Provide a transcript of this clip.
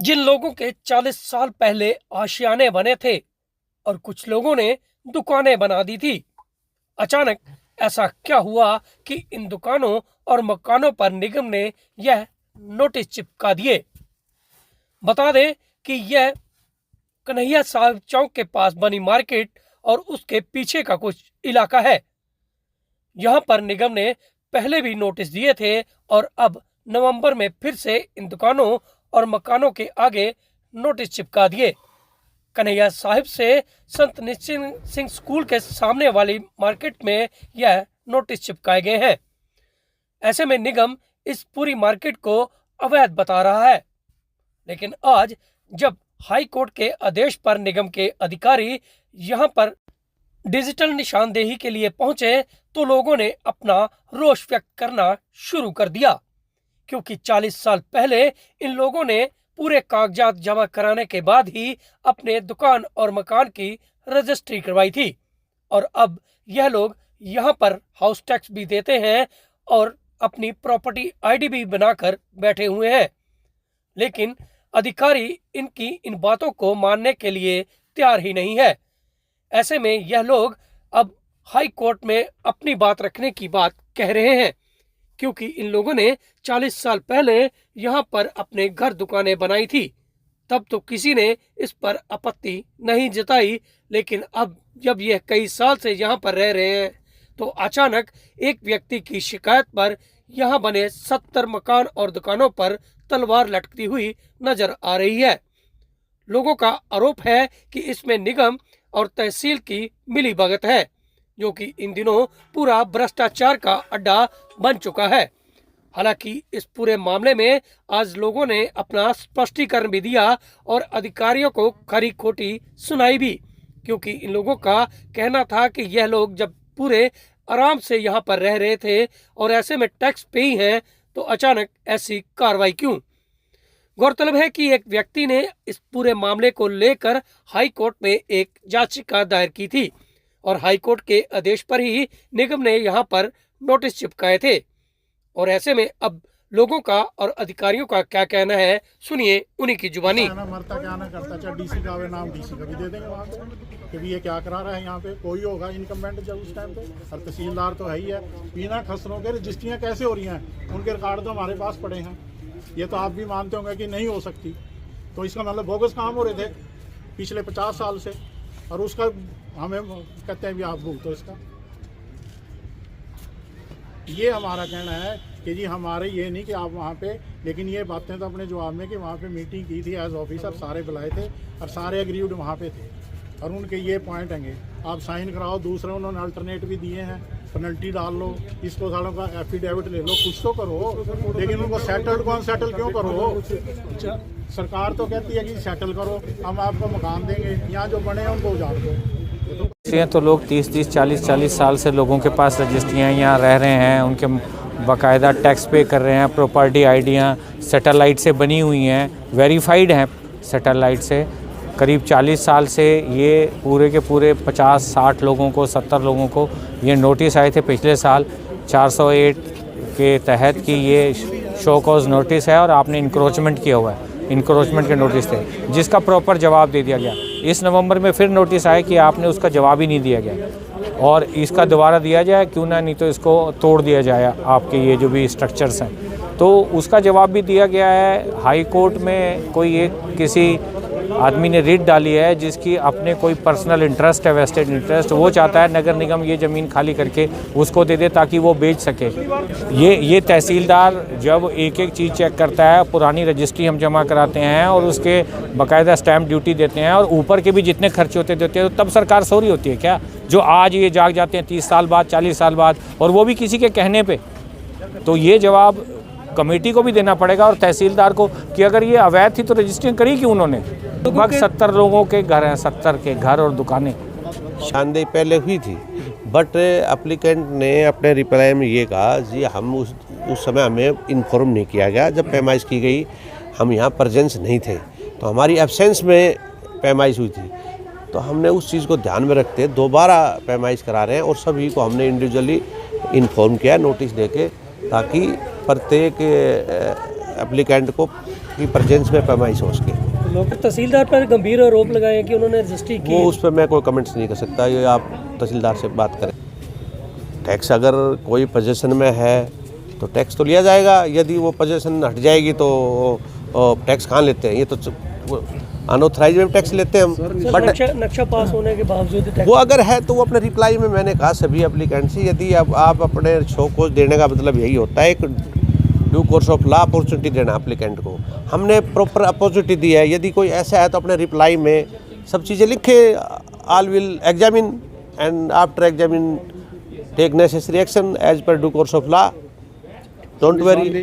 जिन लोगों के 40 साल पहले आशियाने बने थे और कुछ लोगों ने दुकानें बना दी थी। अचानक ऐसा क्या हुआ कि इन दुकानों और मकानों पर निगम ने यह नोटिस चिपका दिए। बता दें कि यह कन्हैया साहब चौक के पास बनी मार्केट और उसके पीछे का कुछ इलाका है। यहां पर निगम ने पहले भी नोटिस दिए थे और अब नवंबर में फिर से इन दुकानों और मकानों के आगे नोटिस चिपका दिए। कन्हैया साहिब से संत निश्चिंत सिंह स्कूल के सामने वाली मार्केट में यह नोटिस चिपकाए गए हैं। ऐसे में निगम इस पूरी मार्केट को अवैध बता रहा है। लेकिन आज जब हाई कोर्ट के आदेश पर निगम के अधिकारी यहां पर डिजिटल निशानदेही के लिए पहुंचे तो लोगों ने अपना रोष व्यक्त करना शुरू कर दिया, क्योंकि 40 साल पहले इन लोगों ने पूरे कागजात जमा कराने के बाद ही अपने दुकान और मकान की रजिस्ट्री करवाई थी और अब यह लोग यहां पर हाउस टैक्स भी देते हैं और अपनी प्रॉपर्टी आईडी भी बनाकर बैठे हुए हैं। लेकिन अधिकारी इनकी इन बातों को मानने के लिए तैयार ही नहीं है। ऐसे में यह लोग अब हाई कोर्ट में अपनी बात रखने की बात कह रहे हैं, क्योंकि इन लोगों ने 40 साल पहले यहां पर अपने घर दुकानें बनाई थी। तब तो किसी ने इस पर आपत्ति नहीं जताई, लेकिन अब जब यह कई साल से यहां पर रह रहे हैं तो अचानक एक व्यक्ति की शिकायत पर यहां बने 70 मकान और दुकानों पर तलवार लटकती हुई नजर आ रही है। लोगों का आरोप है कि इसमें निगम और तहसील की मिलीभगत है, जो कि इन दिनों पूरा भ्रष्टाचार का अड्डा बन चुका है। हालांकि इस पूरे मामले में आज लोगों ने अपना स्पष्टीकरण भी दिया और अधिकारियों को खरी खोटी सुनाई भी, क्योंकि इन लोगों का कहना था कि यह लोग जब पूरे आराम से यहाँ पर रह रहे थे और ऐसे में टैक्स पे ही हैं तो अचानक ऐसी कार्रवाई क्यों। गौरतलब है कि एक व्यक्ति ने इस पूरे मामले को लेकर हाई कोर्ट में एक याचिका दायर की थी और हाई कोर्ट के आदेश पर ही निगम ने यहाँ पर नोटिस चिपकाए थे। और ऐसे में अब लोगों का और अधिकारियों का क्या कहना है, सुनिए उन्हीं की जुबानी। मरता क्या ना करता, चाहे डीसी का नाम डीसी का भी दे देंगे वहाँ पे कि भी ये क्या करा रहा है यहाँ पे। कोई होगा इनकम्बेंट जब उस टाइम पे, और तहसीलदार तो है ही है। बिना खसरों के रजिस्ट्रियाँ कैसे हो रही हैं, उनके रिकॉर्ड तो हमारे पास पड़े हैं। ये तो आप भी मानते होंगे कि नहीं हो सकती। तो इसका मतलब बोगस काम हो रहे थे पिछले 50 साल से, और उसका हमें कहते हैं भी आप भुगतो इसका। ये हमारा कहना है कि जी हमारे ये नहीं कि आप वहाँ पे, लेकिन ये बातें तो अपने जवाब में कि वहाँ पे मीटिंग की थी एज ऑफिसर, सारे बुलाए थे और सारे एग्रीड वहाँ पे थे और उनके ये पॉइंट हैं, आप साइन कराओ। दूसरे उन्होंने अल्टरनेट भी दिए हैं, पेनल्टी डाल लो, इसको सालों का एफिडेविट ले लो, कुछ तो करो। लेकिन उनको सेटल्ड कौन सेटल क्यों करो? सरकार तो कहती है कि सेटल करो, हम आपको मकान देंगे, यहाँ जो बने हैं उनको उजाड़ दो। तो लोग 30-30, 40-40 साल से लोगों के पास रजिस्ट्रियाँ यहाँ रह रहे हैं, उनके बाकायदा टैक्स पे कर रहे हैं, प्रॉपर्टी आइडियाँ सैटेलाइट से बनी हुई हैं, वेरीफाइड हैं सैटेलाइट से। करीब 40 साल से ये पूरे के पूरे 50-60 लोगों को, 70 लोगों को ये नोटिस आए थे पिछले साल 408 के तहत कि ये शो कॉज नोटिस है और आपने इंक्रोचमेंट किया हुआ है। इंक्रोचमेंट के नोटिस थे जिसका प्रॉपर जवाब दे दिया गया। इस नवंबर में फिर नोटिस आया कि आपने उसका जवाब ही नहीं दिया गया और इसका दोबारा दिया जाए क्यों ना, नहीं तो इसको तोड़ दिया जाए आपके ये जो भी स्ट्रक्चर्स हैं। तो उसका जवाब भी दिया गया है। हाई कोर्ट में कोई एक किसी आदमी ने रिट डाली है जिसकी अपने कोई पर्सनल इंटरेस्ट है, वेस्टेड इंटरेस्ट, वो चाहता है नगर निगम ये ज़मीन खाली करके उसको दे दे ताकि वो बेच सके। ये तहसीलदार जब एक एक चीज़ चेक करता है, पुरानी रजिस्ट्री हम जमा कराते हैं और उसके बाकायदा स्टैम्प ड्यूटी देते हैं और ऊपर के भी जितने खर्चे होते देते हैं, तो तब सरकार सो रही होती है क्या? जो आज ये जाग जाते हैं 30 साल बाद, 40 साल बाद, और वो भी किसी के कहने पर। तो ये जवाब कमेटी को भी देना पड़ेगा और तहसीलदार को कि अगर ये अवैध थी तो रजिस्ट्रिंग करी क्यों उन्होंने। लगभग 70 लोगों के घर हैं, 70 के घर और दुकानें। शानदेही पहले हुई थी, बट एप्लीकेंट ने अपने रिप्लाई में ये कहा जी हम उस समय हमें इन्फॉर्म नहीं किया गया, जब पैमाइश की गई हम यहाँ प्रेजेंस नहीं थे, तो हमारी एब्सेंस में पैमाइश हुई थी। तो हमने उस चीज़ को ध्यान में रखते दोबारा पैमाइश करा रहे हैं और सभी को हमने इंडिविजुअली इन्फॉर्म किया नोटिस देके, ताकि प्रत्येक एप्लीकेंट को की प्रेजेंस में पैमाइश हो सके। लोग तहसीलदार पर गंभीर आरोप लगाए कि उन्होंने रजिस्ट्री की। वो उस पर मैं कोई कमेंट्स नहीं कर सकता, ये आप तहसीलदार से बात करें। टैक्स अगर कोई पोजीशन में है तो टैक्स तो लिया जाएगा, यदि वो पोजीशन हट जाएगी तो टैक्स कहाँ लेते हैं, ये तो अनऑथराइज में टैक्स लेते हैं हम। बट नक्शा पास होने के बावजूद वो अगर है तो वो अपने रिप्लाई में मैंने कहा सभी एप्लीकेंट से, यदि अब आप अपने शो कोर्स देने का मतलब यही होता है एक due course of law opportunity देना एप्लीकेंट को, हमने प्रॉपर अपॉर्चुनिटी दी है। यदि कोई ऐसा है तो अपने रिप्लाई में सब चीज़ें लिखे, all will examine and after examine take necessary action as per due course of law, don't worry.